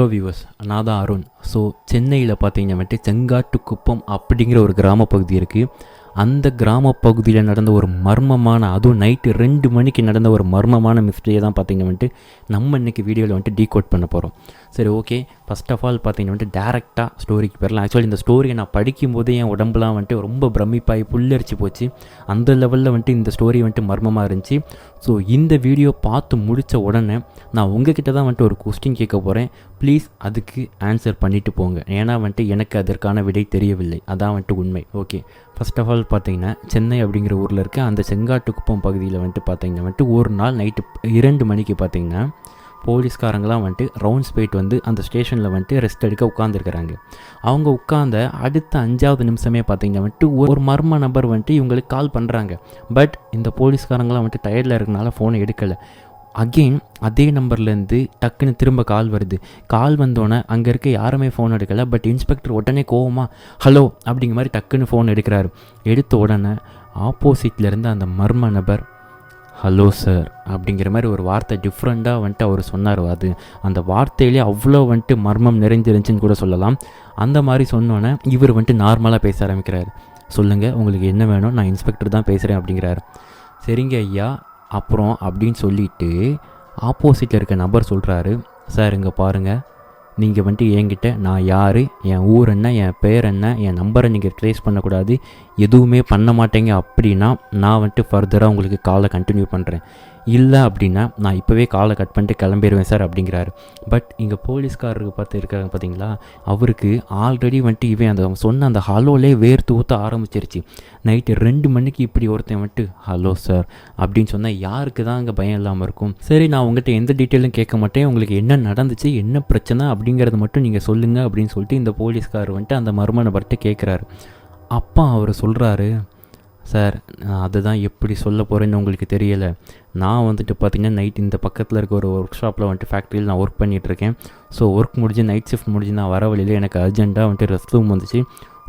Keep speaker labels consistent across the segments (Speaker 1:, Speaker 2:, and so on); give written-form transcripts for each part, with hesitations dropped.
Speaker 1: Hello viewers, நான் தான் Arun. So சென்னையில் பார்த்தீங்கன்னா வந்துட்டு செங்காட்டுக்குப்பம் அப்படிங்கிற ஒரு கிராம பகுதி இருக்குது. அந்த கிராம பகுதியில் நடந்த ஒரு மர்மமான, அதுவும் நைட்டு 2 மணிக்கு நடந்த ஒரு மர்மமான மிஸ்ட்ரியை தான் பார்த்தீங்கன்னா வந்துட்டு நம்ம இன்றைக்கி வீடியோவில் வந்துட்டு டீகோட் பண்ண போகிறோம். சரி, ஓகே. ஃபஸ்ட் ஆஃப் ஆல் பார்த்தீங்கன்னா வந்துட்டு டேரெக்டாக ஸ்டோரிக்கு போயிடலாம். ஆக்சுவலி இந்த ஸ்டோரியை நான் படிக்கும்போதே என் உடம்புலாம் வந்துட்டு ரொம்ப பிரமிப்பாகி புல்லரிச்சு போச்சு. அந்த லெவலில் வந்துட்டு இந்த ஸ்டோரி வந்துட்டு மர்மமாக இருந்துச்சு. ஸோ இந்த வீடியோ பார்த்து முடித்த உடனே நான் உங்ககிட்ட தான் வந்துட்டு ஒரு கொஸ்டின் கேட்க போகிறேன். ப்ளீஸ் அதுக்கு ஆன்சர் பண்ணிவிட்டு போங்க. ஏன்னா வந்துட்டு எனக்கு அதற்கான விடை தெரியவில்லை. அதான் வந்துட்டு உண்மை. ஓகே, ஃபர்ஸ்ட் ஆஃப் ஆல் பார்த்தீங்கன்னா சென்னை அப்படிங்கிற ஊரில் இருக்க அந்த செங்காட்டுக்குப்பம் பகுதியில் வந்துட்டு பார்த்தீங்கன்னா வந்துட்டு ஒரு நாள் நைட்டு 2 மணிக்கு பார்த்தீங்கன்னா போலீஸ்காரங்களாம் வந்துட்டு ரவுண்ட்ஸ் போயிட்டு வந்து அந்த ஸ்டேஷனில் வந்துட்டு ரெஸ்ட் எடுக்க உட்காந்துருக்குறாங்க. அவங்க உட்காந்த அடுத்த 5வது நிமிஷமே பார்த்தீங்கன்னா வந்துட்டு ஒரு மர்ம நபர் வந்துட்டு இவங்களுக்கு கால் பண்ணுறாங்க. பட் இந்த போலீஸ்காரங்களாம் வந்துட்டு டயர்டில் இருக்கனால ஃபோனை எடுக்கலை. அகெயின் அதே நம்பர்லேருந்து டக்குன்னு திரும்ப கால் வருது. கால் வந்தோடனே அங்கே இருக்க யாருமே ஃபோன் எடுக்கலை. பட் இன்ஸ்பெக்டர் உடனே கோவமாக ஹலோ அப்படிங்கிற மாதிரி டக்குன்னு ஃபோன் எடுக்கிறாரு. எடுத்த உடனே ஆப்போசிட்லேருந்து அந்த மர்ம நபர் ஹலோ சார் அப்படிங்கிற மாதிரி ஒரு வார்த்தை டிஃப்ரெண்ட்டாக வந்துட்டு அவர் சொன்னார். அது அந்த வார்த்தையிலே அவ்வளோ வந்துட்டு மர்மம் நிறைஞ்சிருந்துச்சின்னு கூட சொல்லலாம். அந்த மாதிரி சொன்னோன்னே இவர் வந்துட்டு நார்மலாக பேச ஆரம்பிக்கிறார். சொல்லுங்கள், உங்களுக்கு என்ன வேணும், நான் இன்ஸ்பெக்டர் தான் பேசுகிறேன் அப்படிங்கிறாரு. சரிங்க ஐயா, அப்புறம் அப்படின்னு சொல்லிவிட்டு ஆப்போசிட்டில் இருக்க நபர் சொல்கிறாரு, சார் இங்கே பாருங்கள், நீங்கள் வந்துட்டு என்கிட்ட நான் யார், என் ஊர் என்ன, என் பேர் என்ன, என் நம்பரை நீங்கள் ட்ரேஸ் பண்ணக்கூடாது, எதுவுமே பண்ண மாட்டேங்க. அப்படின்னா நான் வந்துட்டு ஃபர்தராக உங்களுக்கு காலை கண்டினியூ பண்ணுறேன். இல்லை அப்படின்னா நான் இப்போவே காலை கட் பண்ணிட்டு கிளம்பிடுவேன் சார் அப்படிங்கிறாரு. பட் இங்கே போலீஸ்காரருக்கு பார்த்து இருக்காங்க பார்த்தீங்களா, அவருக்கு ஆல்ரெடி வந்துட்டு இவன் அந்த சொன்ன அந்த ஹலோலே வேர்த்து ஊற்ற ஆரம்பிச்சிருச்சு. நைட்டு 2 மணிக்கு இப்படி ஒருத்தன் வந்துட்டு ஹலோ சார் அப்படின்னு சொன்னால் யாருக்கு தான் அங்கே பயம் இல்லாமல் இருக்கும். சரி, நான் உங்கள்கிட்ட எந்த டீட்டெயிலும் கேட்க மாட்டேன், உங்களுக்கு என்ன நடந்துச்சு, என்ன பிரச்சனை அப்படிங்கிறத மட்டும் நீங்கள் சொல்லுங்கள் அப்படின்னு சொல்லிட்டு இந்த போலீஸ்காரர் வந்துட்டு அந்த மர்ம நபர்கிட்ட கேட்குறாரு. அப்பா அவர் சொல்கிறாரு, சார் அதுதான் எப்படி சொல்ல போகிறேன்னு உங்களுக்கு தெரியலை. நான் வந்துட்டு பார்த்திங்கன்னா நைட் இந்த பக்கத்தில் இருக்க ஒரு ஒர்க் ஷாப்பில் வந்துட்டு ஃபேக்ட்ரியில் நான் ஒர்க் பண்ணிகிட்ருக்கேன். ஸோ ஒர்க் முடிஞ்சு நைட் ஷிஃப்ட் முடிஞ்சு நான் வர வழியில் எனக்கு அர்ஜென்ட்டாக வந்துட்டு ரெஸ்ட் ரூம் வந்துச்சு.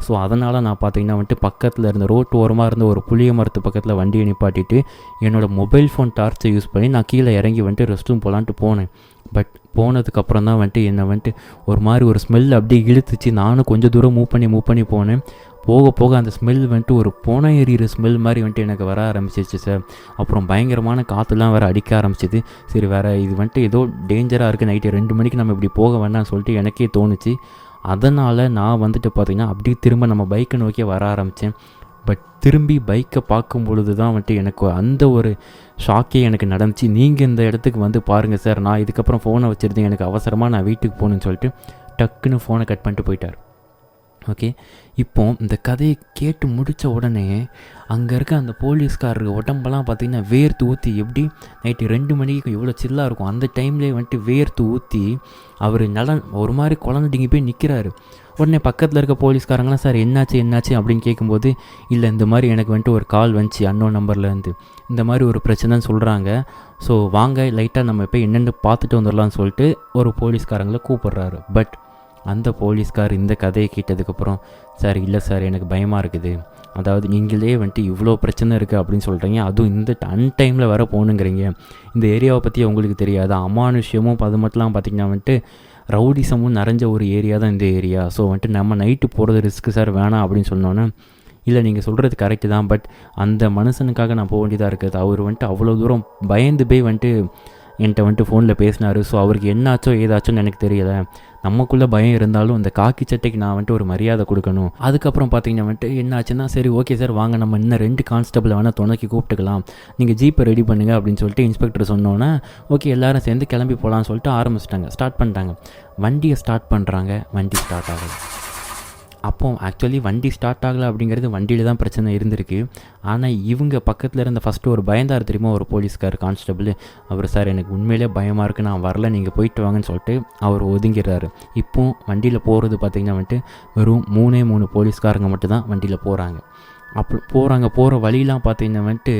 Speaker 1: ஸோ அதனால் நான் பார்த்திங்கன்னா வந்துட்டு பக்கத்தில் இருந்த ரோட்டு ஓரமாக இருந்த ஒரு புளிய மரத்து பக்கத்தில் வண்டியை நிப்பாட்டிட்டு என்னோடய மொபைல் ஃபோன் டார்ச்சை யூஸ் பண்ணி நான் கீழே இறங்கி வந்துட்டு ரெஸ்ட் ரூம் போகலான்ட்டு போனேன். பட் போனதுக்கப்புறம் தான் வந்துட்டு என்னை வந்துட்டு ஒரு மாதிரி ஒரு ஸ்மெல் அப்படியே இழுத்துச்சு. நானும் கொஞ்சம் தூரம் மூவ் பண்ணி போனேன். போக போக அந்த ஸ்மெல் வந்துட்டு ஒரு போன எறிகிற ஸ்மெல் மாதிரி வந்துட்டு எனக்கு வர ஆரம்பிச்சிச்சு சார். அப்புறம் பயங்கரமான காற்றுலாம் வேறு அடிக்க ஆரம்பிச்சிது. சரி, வேறு இது வந்துட்டு ஏதோ டேஞ்சராக இருக்குது, நைட்டு 2 மணிக்கு நம்ம இப்படி போக வேண்டாம்னு சொல்லிட்டு எனக்கே தோணுச்சு. அதனால் நான் வந்துட்டு பார்த்திங்கன்னா அப்படியே திரும்ப நம்ம பைக்கை நோக்கி வர ஆரம்பித்தேன். பட் திரும்பி பைக்கை பார்க்கும் பொழுது தான் வந்துட்டு எனக்கு அந்த ஒரு ஷாக்கே எனக்கு நடந்துச்சு. நீங்கள் இந்த இடத்துக்கு வந்து பாருங்கள் சார், நான் இதுக்கப்புறம் ஃபோனை வச்சுருந்தேன், எனக்கு அவசரமாக நான் வீட்டுக்கு போகணுன்னு சொல்லிட்டு டக்குன்னு ஃபோனை கட் பண்ணிட்டு போயிட்டார். ஓகே, இப்போ இந்த கதையை கேட்டு முடித்த உடனே அங்கே இருக்க அந்த போலீஸ்காரருக்கு உடம்பெல்லாம் பார்த்திங்கன்னா வேர்த்து ஊற்றி, எப்படி நைட்டு 2 மணிக்கு எவ்வளோ சில்லாக இருக்கும் அந்த டைம்லேயே வந்துட்டு வேர்த்து ஊற்றி அவர் ஒரு மாதிரி குழந்தைங்க போய் நிற்கிறாரு. உடனே பக்கத்தில் இருக்க போலீஸ்காரங்களாம் சார் என்னாச்சு அப்படின்னு கேட்கும்போது, இல்லை இந்த மாதிரி எனக்கு வந்துட்டு ஒரு கால் வந்துச்சு அன்னோன் நம்பர்லேருந்து, இந்த மாதிரி ஒரு பிரச்சனைன்னு சொல்கிறாங்க. ஸோ வாங்க லைட்டாக நம்ம போய் என்னென்னு பார்த்துட்டு வந்துடலான்னு சொல்லிட்டு ஒரு போலீஸ்காரங்களை கூப்பிட்றாரு. பட் அந்த போலீஸ்கார் இந்த கதையை கேட்டதுக்கப்புறம், சார் இல்லை சார் எனக்கு பயமாக இருக்குது, அதாவது நீங்களே வந்துட்டு இவ்வளோ பிரச்சனை இருக்குது அப்படின்னு சொல்கிறீங்க, அதுவும் இந்த அன்டைமில் வர போகணுங்கிறீங்க, இந்த ஏரியாவை பற்றி உங்களுக்கு தெரியாது, அமானுஷ்யமும் அது மட்டும்லாம் பார்த்திங்கன்னா வந்துட்டு ரவுடிசமும் நிறைஞ்ச ஒரு ஏரியா தான் இந்த ஏரியா. ஸோ வந்துட்டு நம்ம நைட்டு போகிறது ரிஸ்க்கு சார், வேணாம் அப்படின்னு சொன்னோன்னே, இல்லை நீங்கள் சொல்கிறது கரெக்டு தான், பட் அந்த மனுஷனுக்காக நான் போக வேண்டியதாக இருக்குது. அவர் வந்துட்டு அவ்வளோ தூரம் பயந்து போய் வந்துட்டு என்கிட்ட வந்துட்டு ஃபோனில் பேசினார். ஸோ அவருக்கு என்னாச்சோ ஏதாச்சோன்னு எனக்கு தெரியலை. நமக்குள்ளே பயம் இருந்தாலும் இந்த காக்கி சட்டைக்கு நான் வந்துட்டு ஒரு மரியாதை கொடுக்கணும். அதுக்கப்புறம் பார்த்தீங்கன்னா வந்துட்டு என்னாச்சுன்னா, சரி ஓகே சார் வாங்க, நம்ம இன்னும் 2 கான்ஸ்டபிள் வேணால் துணைக்கி கூப்பிட்டுக்கலாம், நீங்கள் ஜீப்பை ரெடி பண்ணுங்கள் அப்படின்னு சொல்லிட்டு இன்ஸ்பெக்டர் சொன்னோன்னே, ஓகே எல்லோரும் சேர்ந்து கிளம்பி போகலான்னு சொல்லிட்டு ஸ்டார்ட் பண்ணிட்டாங்க. வண்டியை ஸ்டார்ட் பண்ணுறாங்க, வண்டி ஸ்டார்ட் ஆகலை. அப்போது ஆக்சுவலி வண்டி ஸ்டார்ட் ஆகலை அப்படிங்கிறது வண்டியில் தான் பிரச்சனை இருந்திருக்கு. ஆனால் இவங்க பக்கத்தில் இருந்த ஃபஸ்ட்டு ஒரு பயந்தார் தெரியுமா, ஒரு போலீஸ்கார் கான்ஸ்டபிள், அவர் சார் எனக்கு உண்மையிலே பயமாக இருக்குது, நான் வரல, நீங்கள் போயிட்டு வாங்கன்னு சொல்லிட்டு அவர் ஒதுங்கிறாரு. இப்போது வண்டியில் போகிறது பார்த்திங்கன்னா வந்துட்டு வெறும் 3 போலீஸ்காரங்க மட்டும்தான் வண்டியில் போகிறாங்க. போகிற வழியெலாம் பார்த்திங்கன்னா வந்துட்டு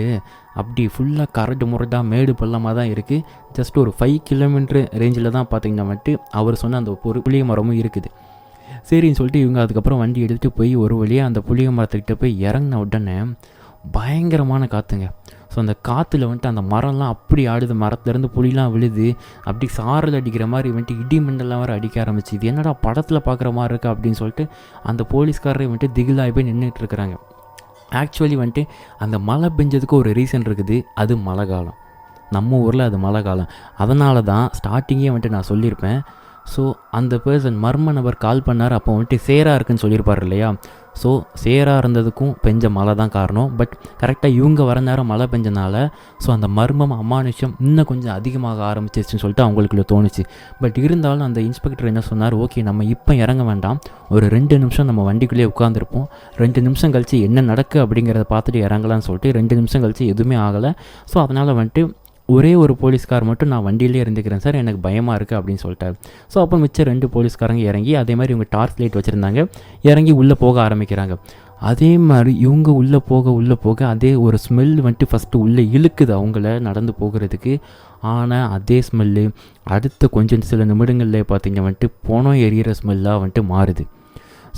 Speaker 1: அப்படி ஃபுல்லாக கரடு முரடாக மேடு பள்ளமாக தான் இருக்குது. ஜஸ்ட் ஒரு 5 கிலோமீட்டர் ரேஞ்சில் தான் பார்த்திங்கன்னா வந்துட்டு அவர் சொன்ன அந்த ஒரு புளிய மரமும் இருக்குது. சரின்னு சொல்லிட்டு இவங்க அதுக்கப்புறம் வண்டி எடுத்துகிட்டு போய் ஒரு வழியாக அந்த புளிய மரத்துக்கிட்ட போய் இறங்கின உடனே பயங்கரமான காற்றுங்க. ஸோ அந்த காற்றுல வந்துட்டு அந்த மரம்லாம் அப்படி ஆடுது, மரத்துலேருந்து புலிலாம் விழுது, அப்படி சாரல் அடிக்கிற மாதிரி வந்துட்டு இடி மின்னல்லாம் வேறு அடிக்க ஆரம்பிச்சு. இது என்னடா படத்தில் பார்க்குற மாதிரி இருக்கா அப்படின்னு சொல்லிட்டு அந்த போலீஸ்காரரை வந்துட்டு திகிலாகி போய் நின்றுட்டு இருக்கிறாங்க. ஆக்சுவலி வந்துட்டு அந்த மழை பெஞ்சதுக்கு ஒரு ரீசன் இருக்குது, அது மழை காலம். நம்ம ஊரில் அது மழை காலம். அதனால தான் ஸ்டார்டிங்கே வந்துட்டு நான் சொல்லியிருப்பேன். ஸோ அந்த பர்சன் மர்ம நபர் கால் பண்ணார், அப்போ வந்துட்டு சேராக இருக்குன்னு சொல்லியிருப்பார் இல்லையா. ஸோ சேராக இருந்ததுக்கும் பெஞ்ச மழை தான் காரணம். பட் கரெக்டாக இவங்க வர நேரம் மழை பெஞ்சனால ஸோ அந்த மர்மம் அமானுஷம் இன்னும் கொஞ்சம் அதிகமாக ஆரம்பிச்சிருச்சுன்னு சொல்லிட்டு அவங்களுக்குள்ள தோணுச்சு. பட் இருந்தாலும் அந்த இன்ஸ்பெக்டர் என்ன சொன்னார், ஓகே நம்ம இப்போ இறங்க வேண்டாம், ஒரு 2 நிமிஷம் நம்ம வண்டிக்குள்ளேயே உட்காந்துருப்போம், 2 நிமிஷம் கழிச்சு என்ன நடக்கு அப்படிங்கிறத பார்த்துட்டு இறங்கலான்னு சொல்லிட்டு 2 நிமிஷம் கழிச்சு எதுவுமே ஆகலை. ஸோ அதனால் வந்துட்டு ஒரே ஒரு போலீஸ்கார் மட்டும் நான் வண்டியிலே இருந்துக்கிறேன் சார், எனக்கு பயமாக இருக்குது அப்படின்னு சொல்லிட்டார். ஸோ அப்போ மிச்சம் 2 போலீஸ்காரங்க இறங்கி அதே மாதிரி இவங்க டார்ச் லைட் வச்சுருந்தாங்க, இறங்கி உள்ளே போக ஆரம்பிக்கிறாங்க. அதே மாதிரி இவங்க உள்ளே போக அதே ஒரு ஸ்மெல் வந்துட்டு ஃபஸ்ட்டு உள்ளே இழுக்குது அவங்கள நடந்து போகிறதுக்கு. ஆனால் அதே ஸ்மெல்லு அடுத்த கொஞ்சம் சில நிமிடங்களில் பார்த்திங்க வந்துட்டு போனோம் எரியிற ஸ்மெல்லாக வந்துட்டு மாறுது.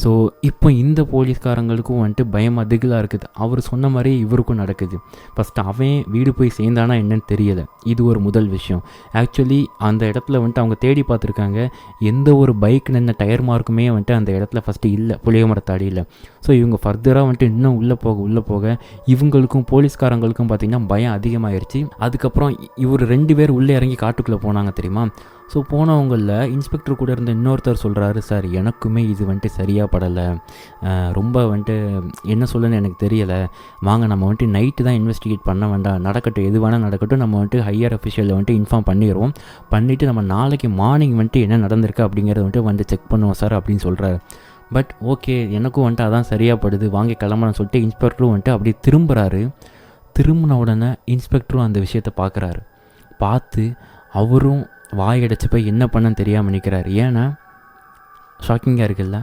Speaker 1: ஸோ இப்போ இந்த போலீஸ்காரங்களுக்கும் வந்துட்டு பயமாக திகிலாக இருக்குது. அவர் சொன்ன மாதிரி இவருக்கும் நடக்குது. ஃபஸ்ட்டு அவன் வீடு போய் சேர்ந்தானா என்னன்னு தெரியலை, இது ஒரு முதல் விஷயம். ஆக்சுவலி அந்த இடத்துல வந்துட்டு அவங்க தேடி பார்த்துருக்காங்க, எந்த ஒரு பைக் நின்ன டயர் மார்க்குமே வந்துட்டு அந்த இடத்துல ஃபஸ்ட்டு இல்லை, புளிய மரத்தாடியில். ஸோ இவங்க ஃபர்தராக வந்துட்டு இன்னும் உள்ளே போக இவங்களுக்கும் போலீஸ்காரங்களுக்கும் பார்த்திங்கன்னா பயம் அதிகமாகிடுச்சு. அதுக்கப்புறம் இவர் 2 பேர் உள்ளே இறங்கி காட்டுக்குள்ளே போனாங்க தெரியுமா. ஸோ போனவங்களில் இன்ஸ்பெக்டர் கூட இருந்த இன்னொருத்தர் சொல்கிறாரு, சார் எனக்குமே இது வந்துட்டு சரியாக படலை, ரொம்ப வந்துட்டு என்ன சொல்லணும்னு எனக்கு தெரியலை, வாங்க நம்ம வந்துட்டு நைட்டு தான் இன்வெஸ்டிகேட் பண்ண வேண்டாம், நடக்கட்டும் எது வேணால் நடக்கட்டும், நம்ம வந்துட்டு ஹையர் அஃபிஷியலில் வந்துட்டு இன்ஃபார்ம் பண்ணிவிட்டு நம்ம நாளைக்கு மார்னிங் வந்துட்டு என்ன நடந்திருக்கு அப்படிங்கிறத வந்துட்டு செக் பண்ணுவோம் சார் அப்படின்னு சொல்கிறாரு. பட் ஓகே எனக்கும் வந்துட்டு அதான் சரியாக படுது, வாங்கி கிளம்புன்னு சொல்லிட்டு இன்ஸ்பெக்டரும் வந்துட்டு அப்படியே திரும்பின உடனே இன்ஸ்பெக்டரும் அந்த விஷயத்தை பார்த்து அவரும் வாயடைச்சு போய் என்ன பண்ணன்னு தெரியாமல் நிற்கிறார். ஏன்னா ஷாக்கிங்காக இருக்குல்ல,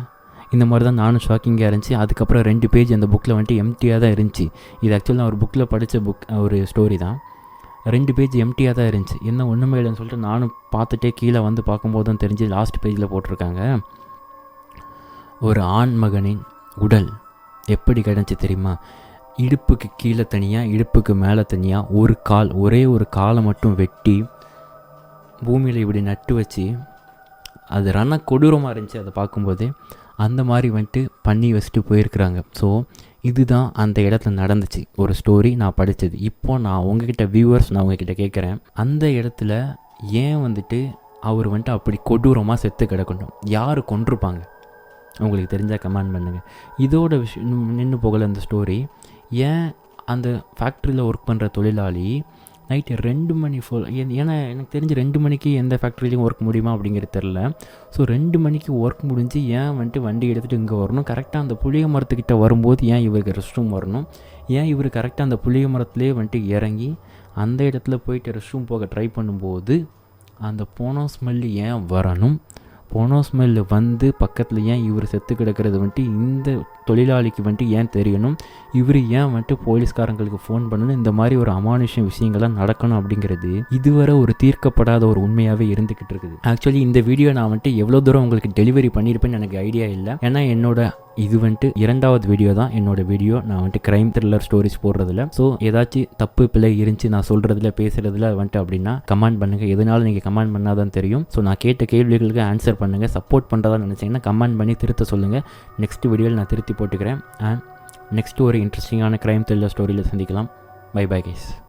Speaker 1: இந்த மாதிரி தான் நானும் ஷாக்கிங்காக இருந்துச்சு. அதுக்கப்புறம் 2 பேஜ் அந்த புக்கில் வந்துட்டு எம்டியாக தான் இருந்துச்சு. இது ஆக்சுவலி நான் ஒரு புக்கில் படித்த ஒரு ஸ்டோரி தான். 2 பேஜ் எம்டியாக தான் இருந்துச்சு, என்ன ஒன்றுமே இல்லைன்னு சொல்லிட்டு நானும் பார்த்துட்டே கீழே வந்து பார்க்கும்போது தான் தெரிஞ்சு லாஸ்ட் பேஜில் போட்டிருக்காங்க, ஒரு ஆண் மகனின் உடல் எப்படி கிடந்துச்சு தெரியுமா, இடுப்புக்கு கீழே தனியாக இடுப்புக்கு மேலே தனியாக ஒரே ஒரு காலை மட்டும் வெட்டி பூமியில் இப்படி நட்டு வச்சு அது கொடூரமாக இருந்துச்சு. அதை பார்க்கும்போதே அந்த மாதிரி வந்துட்டு பண்ணி வச்சுட்டு போயிருக்கிறாங்க. ஸோ இதுதான் அந்த இடத்துல நடந்துச்சு, ஒரு ஸ்டோரி நான் படித்தது. இப்போது நான் உங்ககிட்ட வியூவர்ஸ் நான் உங்ககிட்ட கேட்குறேன், அந்த இடத்துல ஏன் வந்துட்டு அவர் வந்துட்டு அப்படி கொடூரமாக செத்து கிடக்கணும், யார் கொண்டிருப்பாங்க? உங்களுக்கு தெரிஞ்சால் கமெண்ட் பண்ணுங்கள். இதோட விஷயம் நின்று போகலை அந்த ஸ்டோரி. ஏன் அந்த ஃபேக்ட்ரியில் ஒர்க் பண்ணுற தொழிலாளி நைட்டு 2 மணி ஃபுல், ஏன்னா எனக்கு தெரிஞ்சு 2 மணிக்கு எந்த ஃபேக்ட்ரிலையும் ஒர்க் முடியுமா அப்படிங்கிறது தெரில. ஸோ 2 மணிக்கு ஒர்க் முடிஞ்சு ஏன் வந்துட்டு வண்டி எடுத்துகிட்டு இங்கே வரணும், கரெக்டாக அந்த புளிய மரத்துக்கிட்ட வரும்போது ஏன் இவருக்கு ரெஸ்ட் ரூம் வரணும், ஏன் இவர் கரெக்டாக அந்த புளிய மரத்துலேயே வந்துட்டு இறங்கி அந்த இடத்துல போயிட்டு ரெஸ்ட் ரூம் போக ட்ரை பண்ணும்போது அந்த போனோ ஸ்மெல்லு ஏன் வரணும், போனோ ஸ்மெல்லு வந்து பக்கத்தில் ஏன் இவர் செத்து கிடக்கிறது வந்துட்டு இந்த தொழிலாளிக்கு வந்துட்டு ஏன் தெரியணும், இவர் ஏன் வந்துட்டு போலீஸ்காரங்களுக்கு ஃபோன் பண்ணணும், இந்த மாதிரி ஒரு அமானுஷ்ய விஷயங்கள்லாம் நடக்கணும் அப்படிங்கிறது இதுவரை ஒரு தீர்க்கப்படாத ஒரு உண்மையாகவே இருந்துக்கிட்டு இருக்குது. ஆக்சுவலி இந்த வீடியோ நான் வந்துட்டு எவ்வளோ தூரம் உங்களுக்கு டெலிவரி பண்ணியிருப்பேன்னு எனக்கு ஐடியா இல்லை. ஏன்னா இது வந்துட்டு 2வது வீடியோ தான் என்னோட வீடியோ. நான் வந்துட்டு க்ரைம் த்ரில்லர் ஸ்டோரிஸ் போடுறதில்ல. ஸோ ஏதாச்சும் தப்பு பிள்ளை இருந்துச்சு நான் சொல்கிறதுல பேசுகிறதுல வந்துட்டு அப்படின்னா கமெண்ட் பண்ணுங்கள். எதனாலும் நீங்கள் கமெண்ட் பண்ணாதான் தெரியும். ஸோ நான் கேட்ட கேள்விகளுக்கு ஆன்சர் பண்ணுங்கள். சப்போர்ட் பண்ணுறதா நினச்சிங்கன்னா கமெண்ட் பண்ணி திருத்த சொல்லுங்கள். நெக்ஸ்ட் வீடியோவில் நான் திருத்தி போட்டுக்கிறேன். அண்ட் நெக்ஸ்ட்டு ஒரு இன்ட்ரெஸ்டிங்கான க்ரைம் த்ரில்லர் ஸ்டோரியில் சந்திக்கலாம். Bye bye guys.